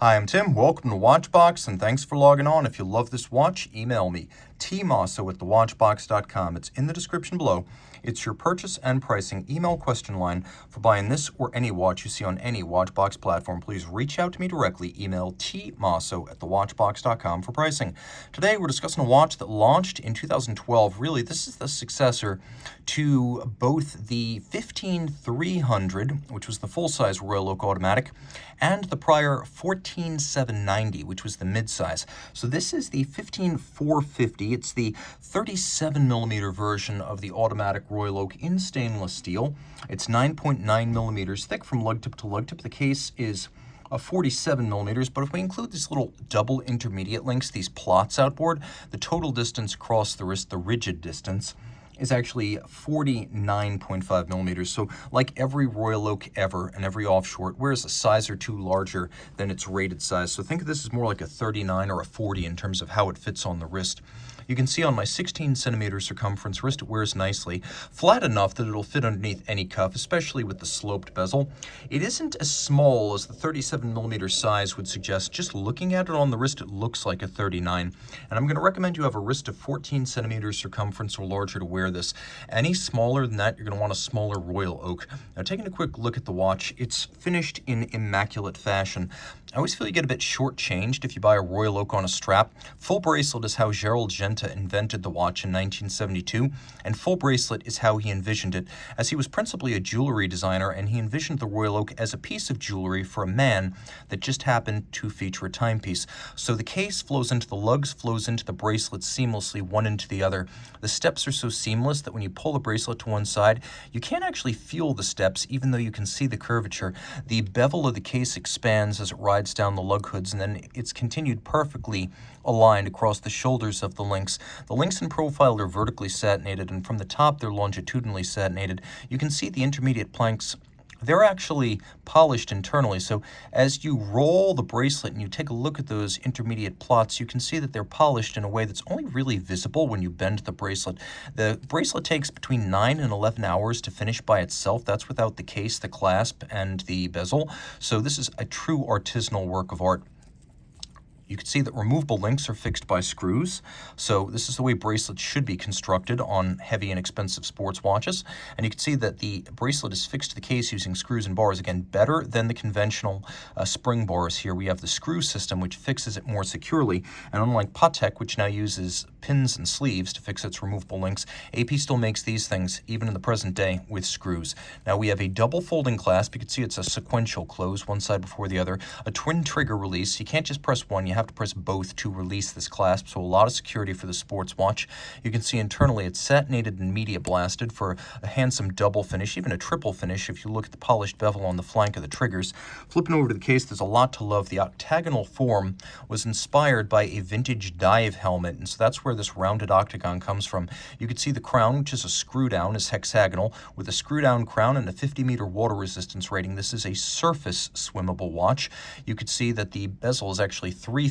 Hi, I'm Tim. Welcome to Watchbox, and thanks for logging on. If you love this watch, email me, tmosso@thewatchbox.com. It's in the description below. It's your purchase and pricing email question line for buying this or any watch you see on any Watchbox platform. Please reach out to me directly. Email tmosso@thewatchbox.com for pricing. Today, we're discussing a watch that launched in 2012. Really, this is the successor to both the 15300, which was the full-size Royal Oak automatic, and the prior 14790, which was the mid-size. So this is the 15450. It's the 37mm version of the automatic Royal Oak in stainless steel. It's 9.9mm thick from lug tip to lug tip. The case is 47mm, but if we include these little double intermediate links, these plots outboard, the total distance across the wrist, the rigid distance, is actually 49.5mm. So like every Royal Oak ever and every offshore, it wears a size or two larger than its rated size. So think of this as more like a 39 or a 40 in terms of how it fits on the wrist. You can see on my 16cm circumference wrist, it wears nicely, flat enough that it'll fit underneath any cuff, especially with the sloped bezel. It isn't as small as the 37mm size would suggest. Just looking at it on the wrist, it looks like a 39. And I'm going to recommend you have a wrist of 14cm circumference or larger to wear this. Any smaller than that, you're going to want a smaller Royal Oak. Now, taking a quick look at the watch, it's finished in immaculate fashion. I always feel you get a bit shortchanged if you buy a Royal Oak on a strap. Full bracelet is how Gerald Genta invented the watch in 1972, and full bracelet is how he envisioned it, as he was principally a jewelry designer, and he envisioned the Royal Oak as a piece of jewelry for a man that just happened to feature a timepiece. So the case flows into the lugs, flows into the bracelet seamlessly, one into the other. The steps are so seamless that when you pull the bracelet to one side, you can't actually feel the steps, even though you can see the curvature. The bevel of the case expands as it rides down the lug hoods, and then it's continued perfectly aligned across the shoulders of the links. The links in profile are vertically satinated, and from the top they're longitudinally satinated. You can see the intermediate planks. They're actually polished internally, so as you roll the bracelet and you take a look at those intermediate plots, you can see that they're polished in a way that's only really visible when you bend the bracelet. The bracelet takes between 9 and 11 hours to finish by itself. That's without the case, the clasp, and the bezel. So this is a true artisanal work of art. You can see that removable links are fixed by screws. So this is the way bracelets should be constructed on heavy and expensive sports watches. And you can see that the bracelet is fixed to the case using screws and bars. Again, better than the conventional spring bars. Here we have the screw system, which fixes it more securely. And unlike Patek, which now uses pins and sleeves to fix its removable links, AP still makes these things, even in the present day, with screws. Now we have a double folding clasp. You can see it's a sequential close, one side before the other. A twin trigger release. You can't just press one, you have to press both to release this clasp, so a lot of security for the sports watch. You can see internally it's satinated and media blasted for a handsome double finish, even a triple finish if you look at the polished bevel on the flank of the triggers. Flipping over to the case, there's a lot to love. The octagonal form was inspired by a vintage dive helmet, and so that's where this rounded octagon comes from. You can see the crown, which is a screw down, is hexagonal with a screw down crown and a 50-meter water resistance rating. This is a surface swimmable watch. You could see that the bezel is actually three-faceted.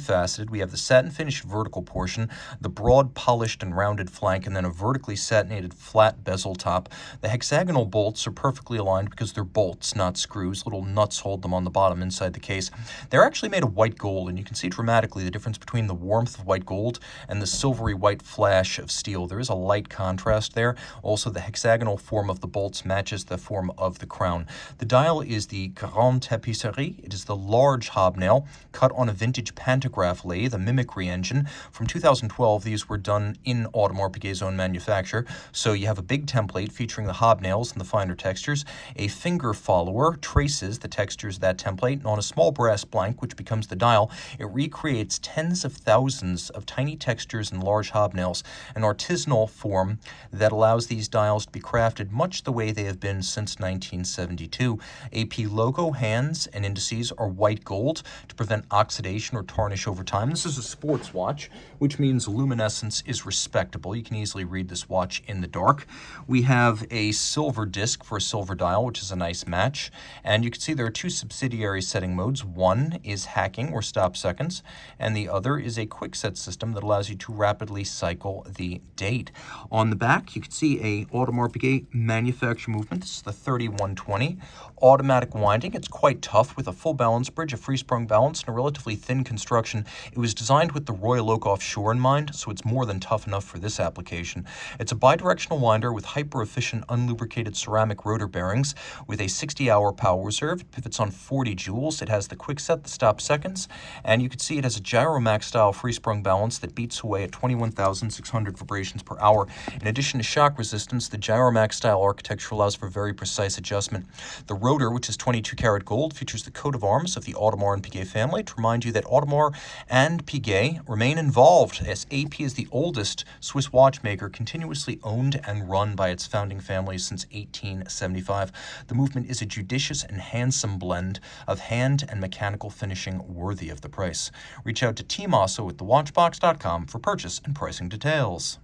We have the satin finished vertical portion, the broad polished and rounded flank, and then a vertically satinated flat bezel top. The hexagonal bolts are perfectly aligned because they're bolts, not screws. Little nuts hold them on the bottom inside the case. They're actually made of white gold, and you can see dramatically the difference between the warmth of white gold and the silvery white flash of steel. There is a light contrast there. Also, the hexagonal form of the bolts matches the form of the crown. The dial is the grande tapisserie. It is the large hobnail cut on a vintage pantograph lathe, a mimicry engine. From 2012, these were done in Audemars Piguet's own manufacture. So you have a big template featuring the hobnails and the finer textures. A finger follower traces the textures of that template, and on a small brass blank, which becomes the dial, it recreates tens of thousands of tiny textures and large hobnails, an artisanal form that allows these dials to be crafted much the way they have been since 1972. AP logo, hands, and indices are white gold to prevent oxidation or tarnish finish over time. This is a sports watch, which means luminescence is respectable. You can easily read this watch in the dark. We have a silver disc for a silver dial, which is a nice match. And you can see there are two subsidiary setting modes. One is hacking, or stop seconds, and the other is a quick set system that allows you to rapidly cycle the date. On the back, you can see a Audemars Piguet manufacture movement. This is the 3120. Automatic winding. It's quite tough with a full balance bridge, a free-sprung balance, and a relatively thin construction. It was designed with the Royal Oak offshore in mind, so it's more than tough enough for this application. It's a bidirectional winder with hyper-efficient unlubricated ceramic rotor bearings with a 60-hour power reserve. It pivots on 40 joules. It has the quick set, the stop seconds, and you can see it has a Gyromax style free-sprung balance that beats away at 21,600 vibrations per hour. In addition to shock resistance, the Gyromax style architecture allows for very precise adjustment. The rotor, which is 22 karat gold, features the coat of arms of the Audemars and Piguet family to remind you that Audemars and Piguet remain involved, as AP is the oldest Swiss watchmaker continuously owned and run by its founding families since 1875. The movement is a judicious and handsome blend of hand and mechanical finishing worthy of the price. Reach out to Team Mosso at thewatchbox.com for purchase and pricing details.